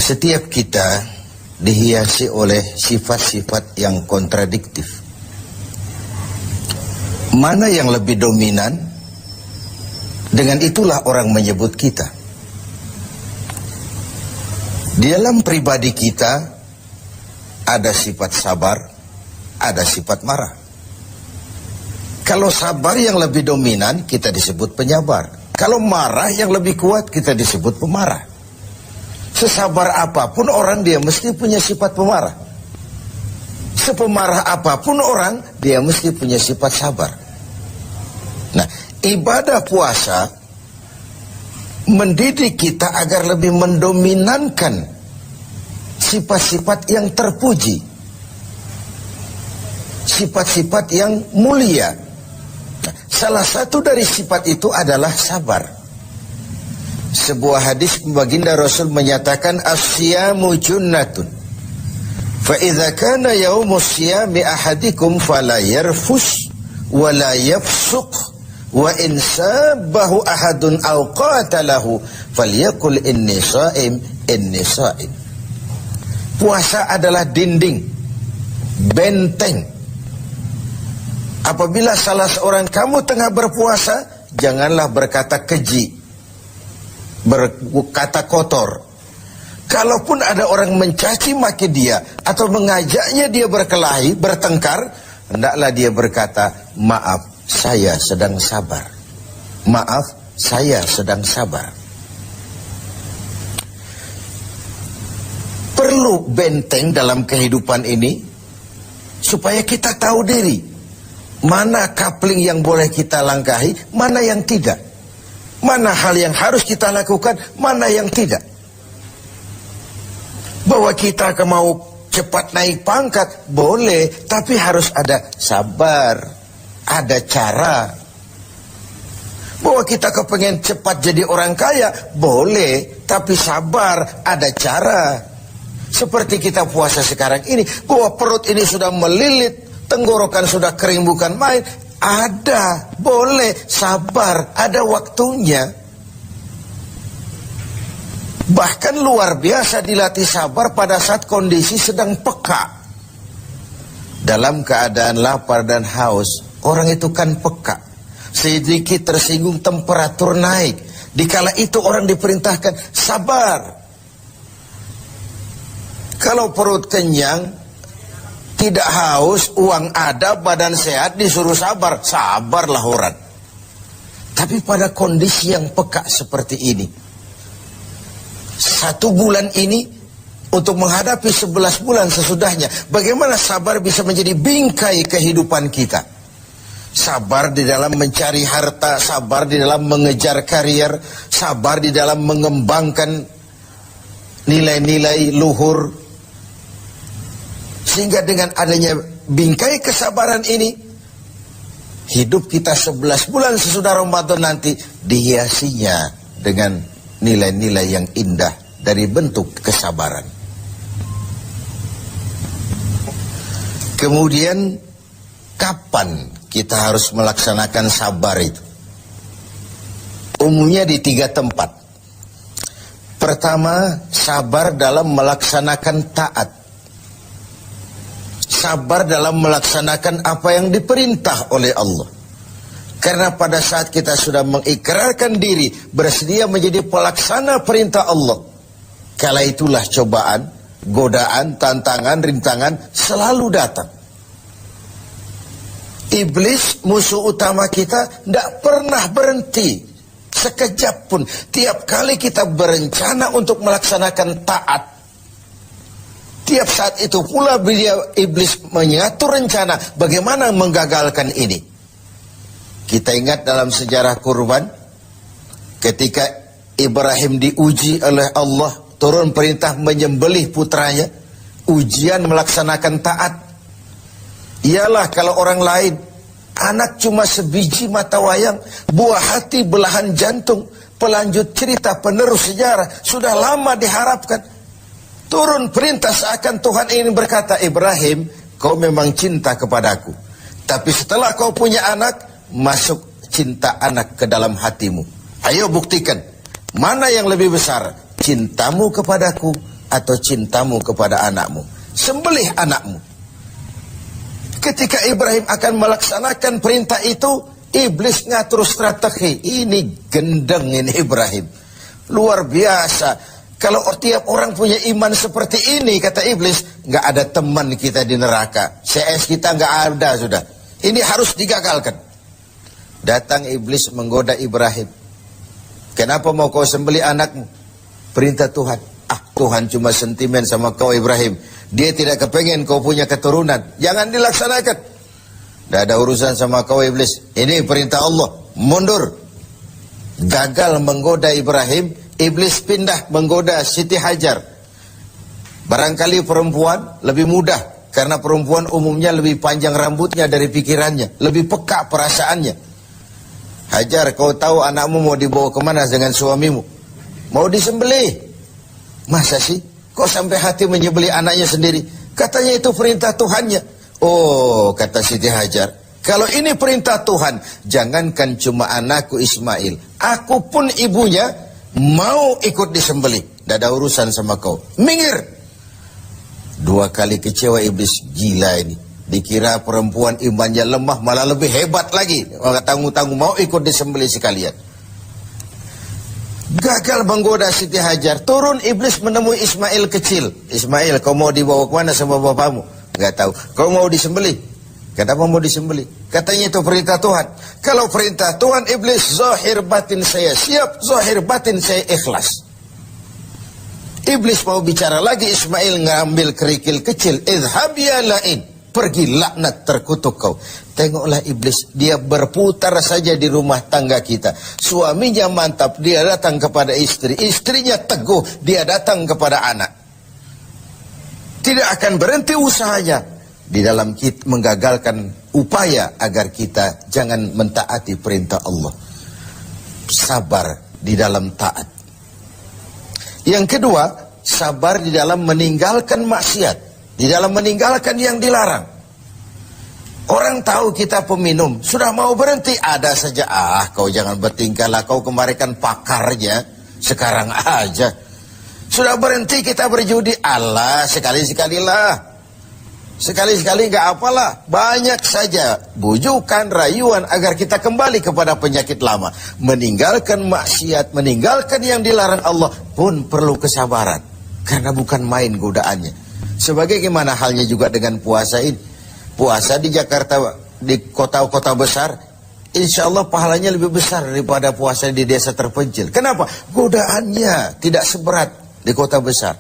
Setiap kita dihiasi oleh sifat-sifat yang kontradiktif. Mana yang lebih dominan? Dengan itulah orang menyebut kita. Di dalam pribadi kita ada sifat sabar, ada sifat marah. Kalau sabar yang lebih dominan, kita disebut penyabar. Kalau marah yang lebih kuat, kita disebut pemarah. Sesabar apapun orang, dia mesti punya sifat pemarah. Sepemarah apapun orang, dia mesti punya sifat sabar. Nah, ibadah puasa mendidik kita agar lebih mendominankan sifat-sifat yang terpuji, sifat-sifat yang mulia. Nah, salah satu dari sifat itu adalah sabar. Sebuah hadis baginda Rasul menyatakan as-siyamu junnatun fa idza kana yaumus siyami ahadikum fala yarfus wa la yafsuq wa in sabahu ahadun aw qatalahu falyaqul inni shaim inni shaim. Puasa adalah dinding, benteng. Apabila salah seorang kamu tengah berpuasa, janganlah berkata keji, berkata kotor. Kalaupun ada orang mencaci maki dia atau mengajaknya dia berkelahi, bertengkar, hendaklah dia berkata, maaf, saya sedang sabar. Maaf, saya sedang sabar. Perlu benteng dalam kehidupan ini supaya kita tahu diri. Mana coupling yang boleh kita langkahi, mana yang tidak. Mana hal yang harus kita lakukan, mana yang tidak. Bahwa kita mau cepat naik pangkat, boleh, tapi harus ada sabar, ada cara. Bahwa kita kepengen cepat jadi orang kaya, boleh, tapi sabar, ada cara. Seperti kita puasa sekarang ini, bahwa perut ini sudah melilit, tenggorokan sudah kering bukan main, ada, boleh, sabar, ada waktunya. Bahkan luar biasa dilatih sabar pada saat kondisi sedang peka. Dalam keadaan lapar dan haus, orang itu kan peka. Sedikit tersinggung temperatur naik. Dikala itu orang diperintahkan sabar. Kalau perut kenyang, tidak haus, uang ada, badan sehat, disuruh sabar, sabarlah orang. Tapi pada kondisi yang peka seperti ini, 1 bulan ini untuk menghadapi 11 bulan sesudahnya, bagaimana sabar bisa menjadi bingkai kehidupan kita. Sabar di dalam mencari harta, sabar di dalam mengejar karier, sabar di dalam mengembangkan nilai-nilai luhur. Sehingga dengan adanya bingkai kesabaran ini, hidup kita 11 bulan sesudah Ramadan nanti dihiasinya dengan nilai-nilai yang indah dari bentuk kesabaran. Kemudian, kapan kita harus melaksanakan sabar itu? Umumnya di 3 tempat. Pertama, sabar dalam melaksanakan taat. Sabar dalam melaksanakan apa yang diperintah oleh Allah. Karena pada saat kita sudah mengikrarkan diri, bersedia menjadi pelaksana perintah Allah, kala itulah cobaan, godaan, tantangan, rintangan selalu datang. Iblis, musuh utama kita, tidak pernah berhenti sekejap pun. Tiap kali kita berencana untuk melaksanakan taat, tiap saat itu pula iblis mengatur rencana bagaimana menggagalkan ini. Kita ingat dalam sejarah kurban, ketika Ibrahim diuji oleh Allah, turun perintah menyembelih putranya, ujian melaksanakan taat. Ialah kalau orang lain, anak cuma sebiji mata wayang, buah hati belahan jantung, pelanjut cerita, penerus sejarah, sudah lama diharapkan. Turun perintah seakan Tuhan ingin berkata, Ibrahim, kau memang cinta kepadaku. Tapi setelah kau punya anak, masuk cinta anak ke dalam hatimu. Ayo buktikan, mana yang lebih besar, cintamu kepadaku atau cintamu kepada anakmu. Sembelih anakmu. Ketika Ibrahim akan melaksanakan perintah itu, iblis ngatur strategi. Ini gendeng ini Ibrahim. Luar biasa. Kalau tiap orang punya iman seperti ini, kata iblis, nggak ada teman kita di neraka. CS kita nggak ada sudah. Ini harus digagalkan. Datang iblis menggoda Ibrahim. Kenapa mau kau sembelih anakmu? Perintah Tuhan. Tuhan cuma sentimen sama kau Ibrahim. Dia tidak kepengen kau punya keturunan. Jangan dilaksanakan. Tidak ada urusan sama kau iblis. Ini perintah Allah. Mundur. Gagal menggoda Ibrahim. Iblis pindah menggoda Siti Hajar. Barangkali perempuan lebih mudah. Karena perempuan umumnya lebih panjang rambutnya dari pikirannya. Lebih peka perasaannya. Hajar, kau tahu anakmu mau dibawa kemana dengan suamimu? Mau disembelih. Masa sih? Kok sampai hati menyembelih anaknya sendiri? Katanya itu perintah Tuhannya. Oh, kata Siti Hajar. Kalau ini perintah Tuhan, jangankan cuma anakku Ismail. Aku pun ibunya mau ikut disembelih. Tidak ada urusan sama kau. Minggir. 2 kali kecewa iblis. Gila ini. Dikira perempuan imannya lemah, malah lebih hebat lagi. Tanggung-tanggung mau ikut disembelih sekalian. Gagal menggoda Siti Hajar. Turun iblis menemui Ismail kecil. Ismail, kau mau dibawa kemana sama bapakmu? Enggak tahu. Kau mau disembelih? Kenapa mau disembelih? Katanya itu perintah Tuhan. Kalau perintah Tuhan, iblis, zahir batin saya siap, zahir batin saya ikhlas. Iblis mau bicara lagi, Ismail ngambil kerikil kecil. Idhhab ya la'in. Pergi laknat terkutuk kau. Tengoklah iblis, dia berputar saja di rumah tangga kita. Suaminya mantap, dia datang kepada istri. Istrinya teguh, dia datang kepada anak. Tidak akan berhenti usahanya di dalam kita menggagalkan upaya agar kita jangan mentaati perintah Allah. Sabar di dalam taat. Yang kedua, sabar di dalam meninggalkan maksiat. Di dalam meninggalkan yang dilarang. Orang tahu kita peminum, sudah mau berhenti, ada saja. Kau jangan bertingkah lah, kau kemarin kan pakarnya, sekarang aja. Sudah berhenti kita berjudi, Allah sekali-sekalilah. Sekali-sekali gak apalah. Banyak saja bujukan, rayuan agar kita kembali kepada penyakit lama. Meninggalkan maksiat, meninggalkan yang dilarang Allah pun perlu kesabaran. Karena bukan main godaannya. Sebagaimana halnya juga dengan puasa ini. Puasa di Jakarta, di kota-kota besar, insya Allah pahalanya lebih besar daripada puasa di desa terpencil. Kenapa? Godaannya tidak seberat di kota besar.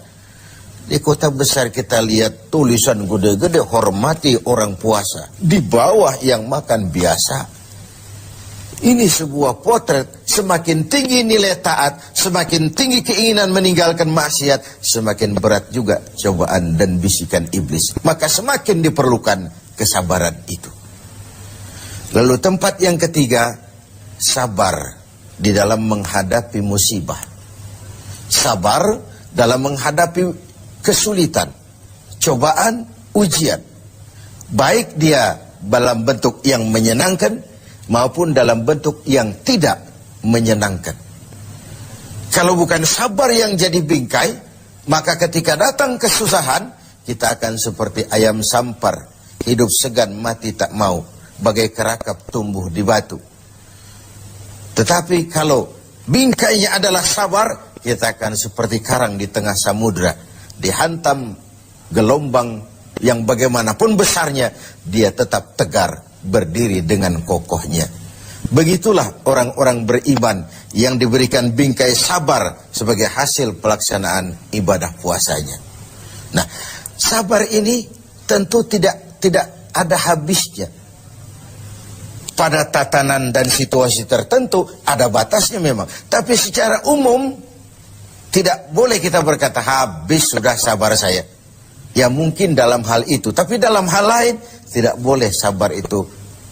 Di kota besar kita lihat tulisan gede-gede, hormati orang puasa. Di bawah yang makan biasa. Ini sebuah potret, semakin tinggi nilai taat, semakin tinggi keinginan meninggalkan maksiat, semakin berat juga cobaan dan bisikan iblis. Maka semakin diperlukan kesabaran itu. Lalu tempat yang ketiga, sabar di dalam menghadapi musibah. Sabar dalam menghadapi kesulitan, cobaan, ujian. Baik dia dalam bentuk yang menyenangkan, maupun dalam bentuk yang tidak menyenangkan. Kalau bukan sabar yang jadi bingkai, maka ketika datang kesusahan, kita akan seperti ayam sampar, hidup segan mati tak mau, bagai kerakap tumbuh di batu. Tetapi kalau bingkainya adalah sabar, kita akan seperti karang di tengah samudra, dihantam gelombang yang bagaimanapun besarnya, dia tetap tegar, berdiri dengan kokohnya. Begitulah orang-orang beriman yang diberikan bingkai sabar sebagai hasil pelaksanaan ibadah puasanya. Nah, sabar ini tentu tidak ada habisnya. Pada tatanan dan situasi tertentu ada batasnya memang. Tapi secara umum tidak boleh kita berkata habis sudah sabar saya. Ya mungkin dalam hal itu, tapi dalam hal lain tidak boleh sabar itu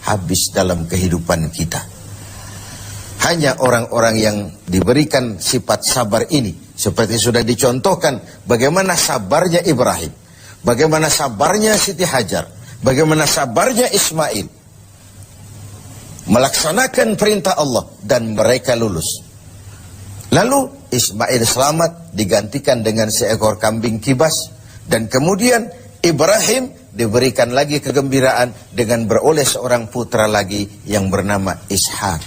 habis dalam kehidupan kita. Hanya orang-orang yang diberikan sifat sabar ini, seperti sudah dicontohkan bagaimana sabarnya Ibrahim, bagaimana sabarnya Siti Hajar, bagaimana sabarnya Ismail, melaksanakan perintah Allah dan mereka lulus. Lalu Ismail selamat digantikan dengan seekor kambing kibas, dan kemudian Ibrahim diberikan lagi kegembiraan dengan beroleh seorang putra lagi yang bernama Ishak.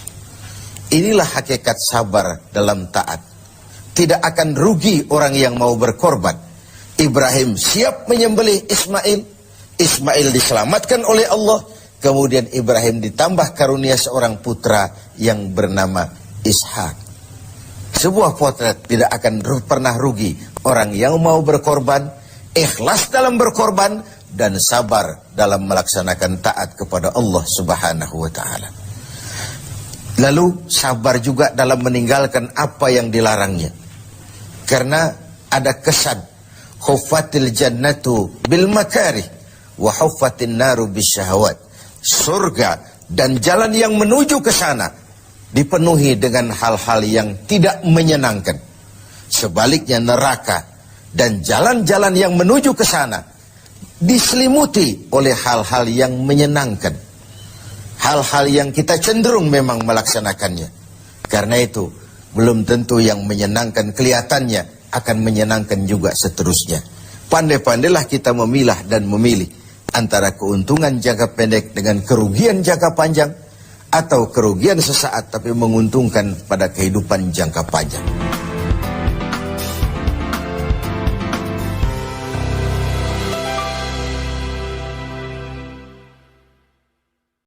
Inilah hakikat sabar dalam taat. Tidak akan rugi orang yang mau berkorban. Ibrahim siap menyembelih Ismail, Ismail diselamatkan oleh Allah, kemudian Ibrahim ditambah karunia seorang putra yang bernama Ishak. Sebuah potret tidak akan pernah rugi. Orang yang mau berkorban, ikhlas dalam berkorban, dan sabar dalam melaksanakan taat kepada Allah Subhanahu wa ta'ala. Lalu sabar juga dalam meninggalkan apa yang dilarangnya. Karena ada kesan, khuffatil jannatu bil makarih wa huffatin naru bisyahawat. Surga dan jalan yang menuju ke sana dipenuhi dengan hal-hal yang tidak menyenangkan. Sebaliknya neraka dan jalan-jalan yang menuju ke sana diselimuti oleh hal-hal yang menyenangkan. Hal-hal yang kita cenderung memang melaksanakannya. Karena itu, belum tentu yang menyenangkan kelihatannya akan menyenangkan juga seterusnya. Pandai-pandailah kita memilah dan memilih antara keuntungan jangka pendek dengan kerugian jangka panjang, atau kerugian sesaat tapi menguntungkan pada kehidupan jangka panjang.